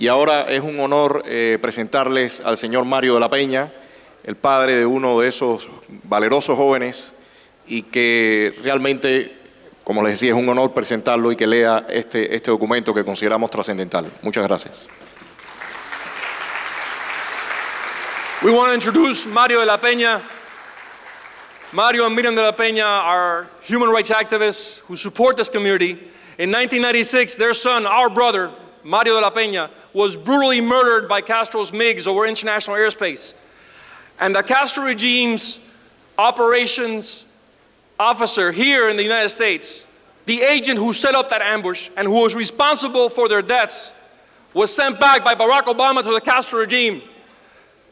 Y ahora es un honor presentarles al señor Mario de la Peña, el padre de uno de esos valerosos jóvenes, y que realmente, como les decía, es un honor presentarlo y que lea este documento que consideramos trascendental. Muchas gracias. We want to introduce Mario de la Peña. Mario and Miriam de la Peña are human rights activists who support this community. In 1996, their son, our brother, Mario de la Peña, was brutally murdered by Castro's MiGs over international airspace. And the Castro regime's operations officer here in the United States, the agent who set up that ambush and who was responsible for their deaths, was sent back by Barack Obama to the Castro regime.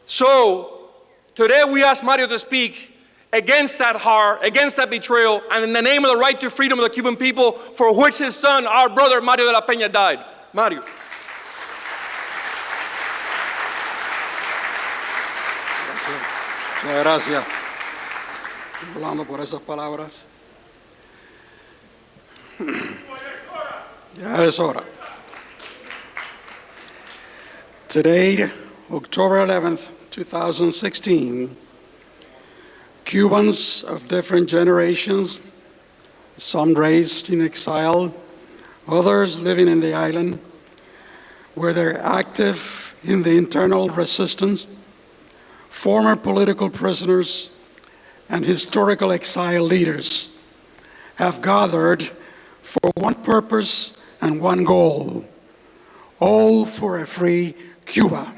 So today we ask Mario to speak against that horror, against that betrayal, and in the name of the right to freedom of the Cuban people, for which his son, our brother Mario de la Peña, died. Mario. Muchas gracias, Orlando, por esas palabras. Ya es hora. Today, October 11th, 2016, Cubans of different generations, some raised in exile, others living in the island, whether active in the internal resistance, former political prisoners, and historical exile leaders, have gathered for one purpose and one goal, all for a free Cuba.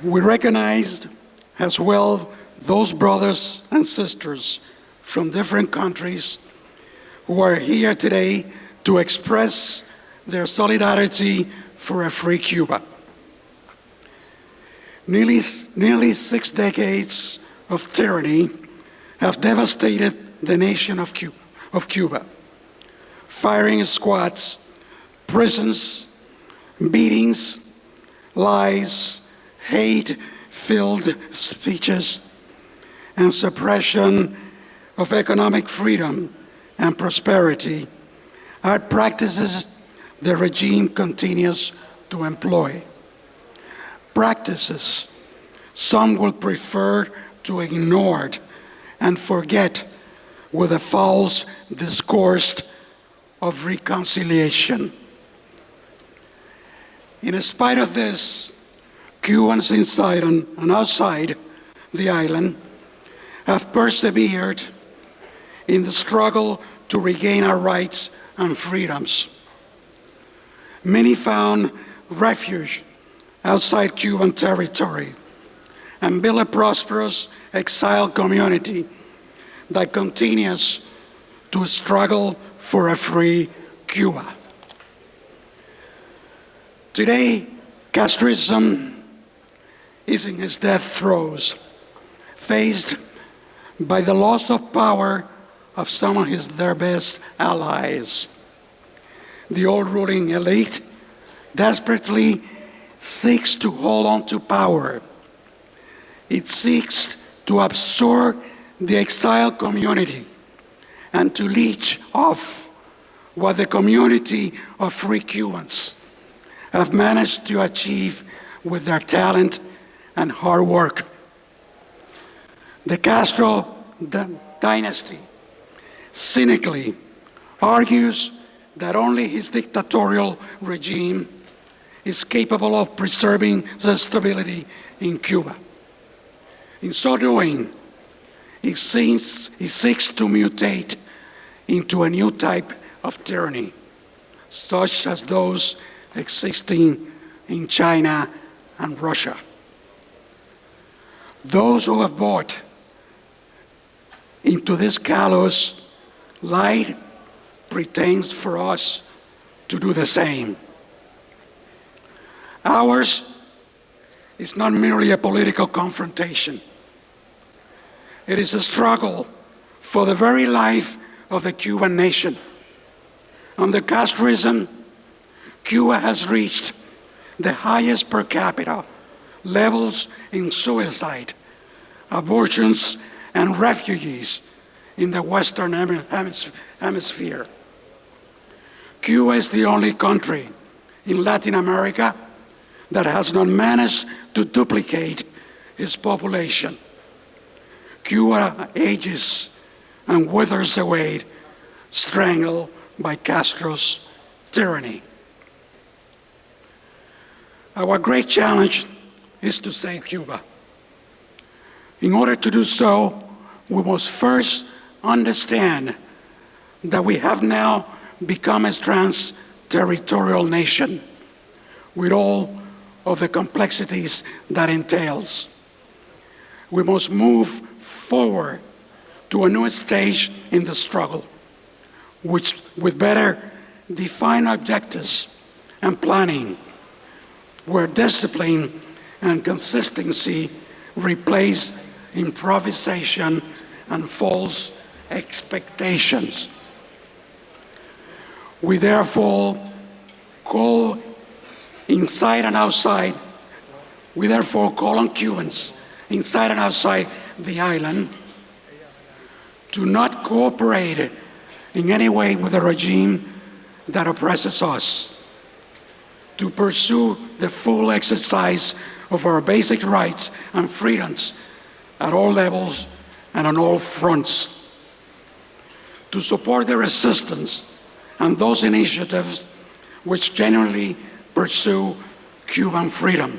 We recognize as well those brothers and sisters from different countries who are here today to express their solidarity for a free Cuba. Nearly 6 decades of tyranny have devastated the nation of Cuba. Firing squads, prisons, beatings, lies, hate-filled speeches, and suppression of economic freedom and prosperity are practices the regime continues to employ. Practices some will prefer to ignore and forget with a false discourse of reconciliation. In spite of this, Cubans inside and outside the island have persevered in the struggle to regain our rights and freedoms. Many found refuge outside Cuban territory and built a prosperous exile community that continues to struggle for a free Cuba. Today, Castrism is in its death throes, faced by the loss of power of some of their best allies. The old ruling elite desperately seeks to hold on to power. It seeks to absorb the exiled community and to leech off what the community of free Cubans have managed to achieve with their talent and hard work. The Castro dynasty cynically argues that only his dictatorial regime is capable of preserving the stability in Cuba. In so doing, he seeks to mutate into a new type of tyranny, such as those existing in China and Russia. Those who have bought into this callous lie pretends for us to do the same. Ours is not merely a political confrontation. It is a struggle for the very life of the Cuban nation. Under Castrism, Cuba has reached the highest per capita levels in suicide, abortions, and refugees in the Western Hemisphere. Cuba is the only country in Latin America that has not managed to duplicate its population. Cuba ages and withers away, strangled by Castro's tyranny. Our great challenge is to save Cuba. In order to do so, we must first understand that we have now become a trans-territorial nation with all of the complexities that entails. We must move forward to a new stage in the struggle, which with better defined objectives and planning, where discipline and consistency replace improvisation and false expectations. We therefore call inside and outside, we therefore call on Cubans inside and outside the island to not cooperate in any way with a regime that oppresses us, to pursue the full exercise of our basic rights and freedoms at all levels and on all fronts, to support the resistance and those initiatives which genuinely pursue Cuban freedom,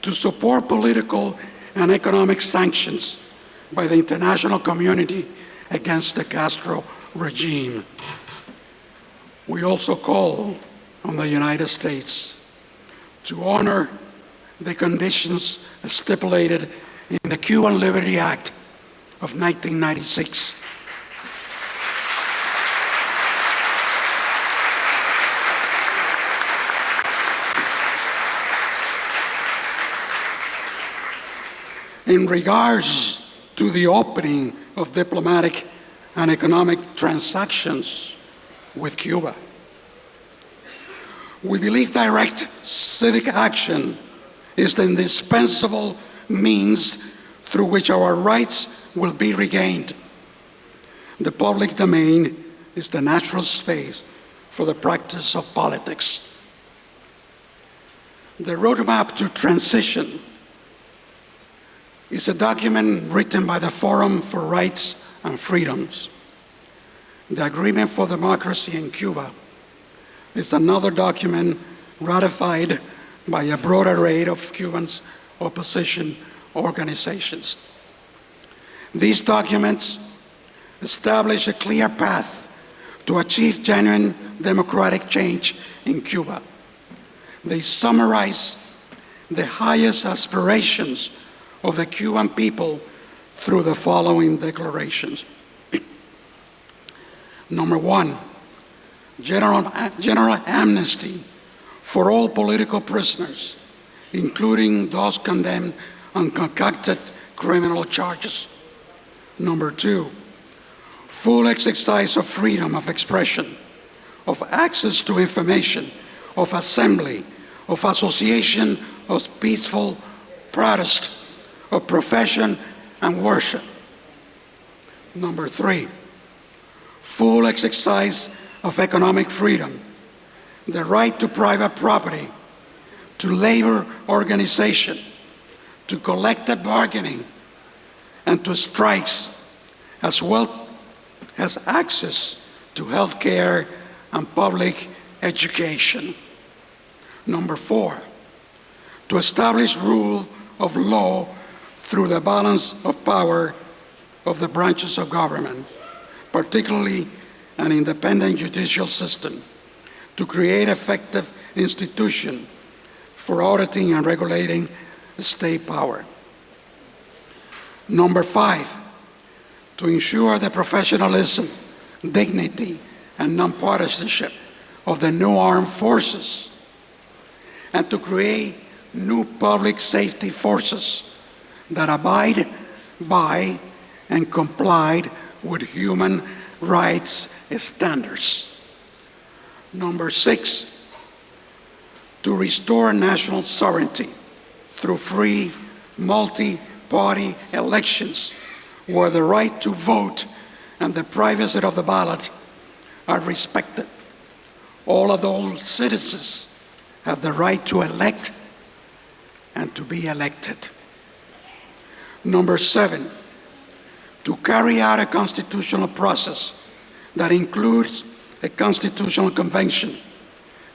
to support political and economic sanctions by the international community against the Castro regime. We also call on the United States to honor the conditions stipulated in the Cuba Libre Act of 1996. In regards to the opening of diplomatic and economic transactions with Cuba, we believe direct civic action is the indispensable means through which our rights will be regained. The public domain is the natural space for the practice of politics. The roadmap to transition is a document written by the Forum for Rights and Freedoms. The Agreement for Democracy in Cuba is another document ratified by a broad array of Cubans' opposition organizations. These documents establish a clear path to achieve genuine democratic change in Cuba. They summarize the highest aspirations of the Cuban people through the following declarations. Number one, general amnesty for all political prisoners, including those condemned on concocted criminal charges. Number two, full exercise of freedom of expression, of access to information, of assembly, of association, of peaceful protest, of profession and worship. Number three, full exercise of economic freedom, the right to private property, to labor organization, to collective bargaining, and to strikes, as well as access to health care and public education. Number four, to establish rule of law through the balance of power of the branches of government, particularly an independent judicial system, to create effective institutions for auditing and regulating state power. Number five, to ensure the professionalism, dignity, and nonpartisanship of the new armed forces, and to create new public safety forces that abide by and complied with human rights standards. Number six, to restore national sovereignty through free, multi-party elections where the right to vote and the privacy of the ballot are respected. All adult citizens have the right to elect and to be elected. Number 7, to carry out a constitutional process that includes a constitutional convention,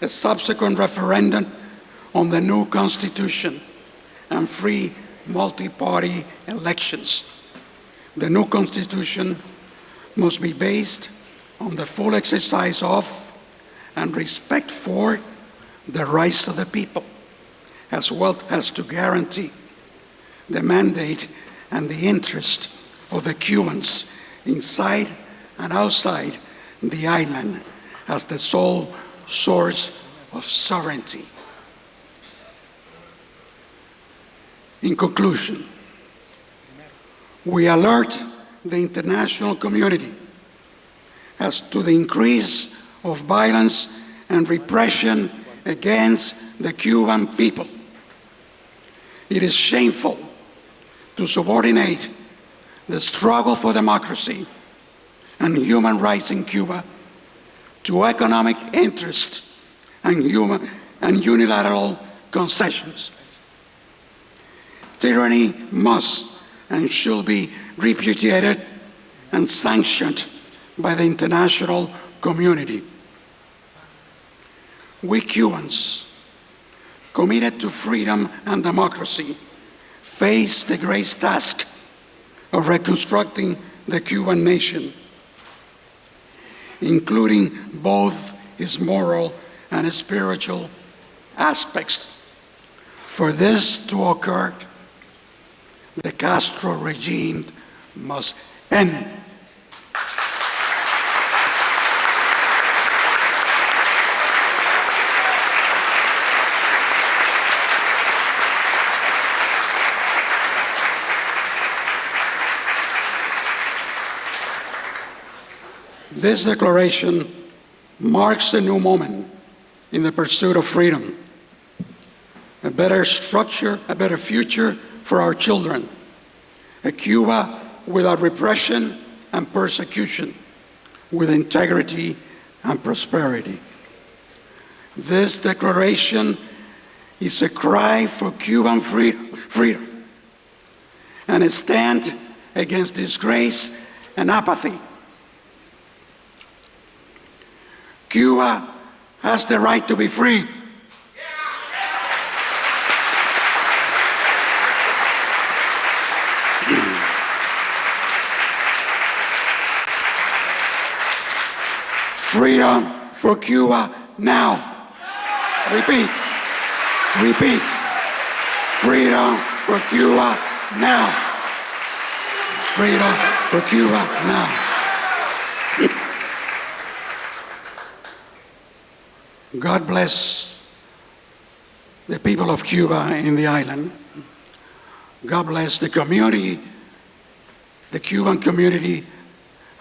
a subsequent referendum on the new constitution, and free multi-party elections. The new constitution must be based on the full exercise of and respect for the rights of the people, as well as to guarantee the mandate and the interest of the Cubans inside and outside the island as the sole source of sovereignty. In conclusion, we alert the international community as to the increase of violence and repression against the Cuban people. It is shameful to subordinate the struggle for democracy and human rights in Cuba to economic interest and unilateral concessions. Tyranny must and should be repudiated and sanctioned by the international community. We Cubans, committed to freedom and democracy, face the great task of reconstructing the Cuban nation, including both its moral and spiritual aspects. For this to occur, the Castro regime must end. This declaration marks a new moment in the pursuit of freedom, a better structure, a better future for our children, a Cuba without repression and persecution, with integrity and prosperity. This declaration is a cry for Cuban freedom and a stand against disgrace and apathy. Cuba has the right to be free. Freedom for Cuba now. Repeat. Repeat. Freedom for Cuba now. Freedom for Cuba now. God bless the people of Cuba in the island. God bless the community, the Cuban community,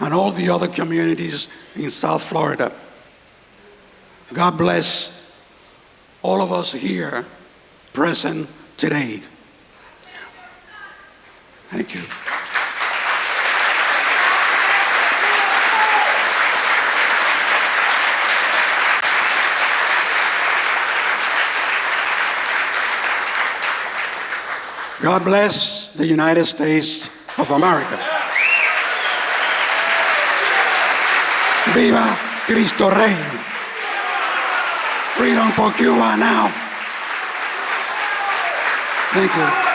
and all the other communities in South Florida. God bless all of us here present today. Thank you. God bless the United States of America. Viva Cristo Rey. Freedom for Cuba now. Thank you.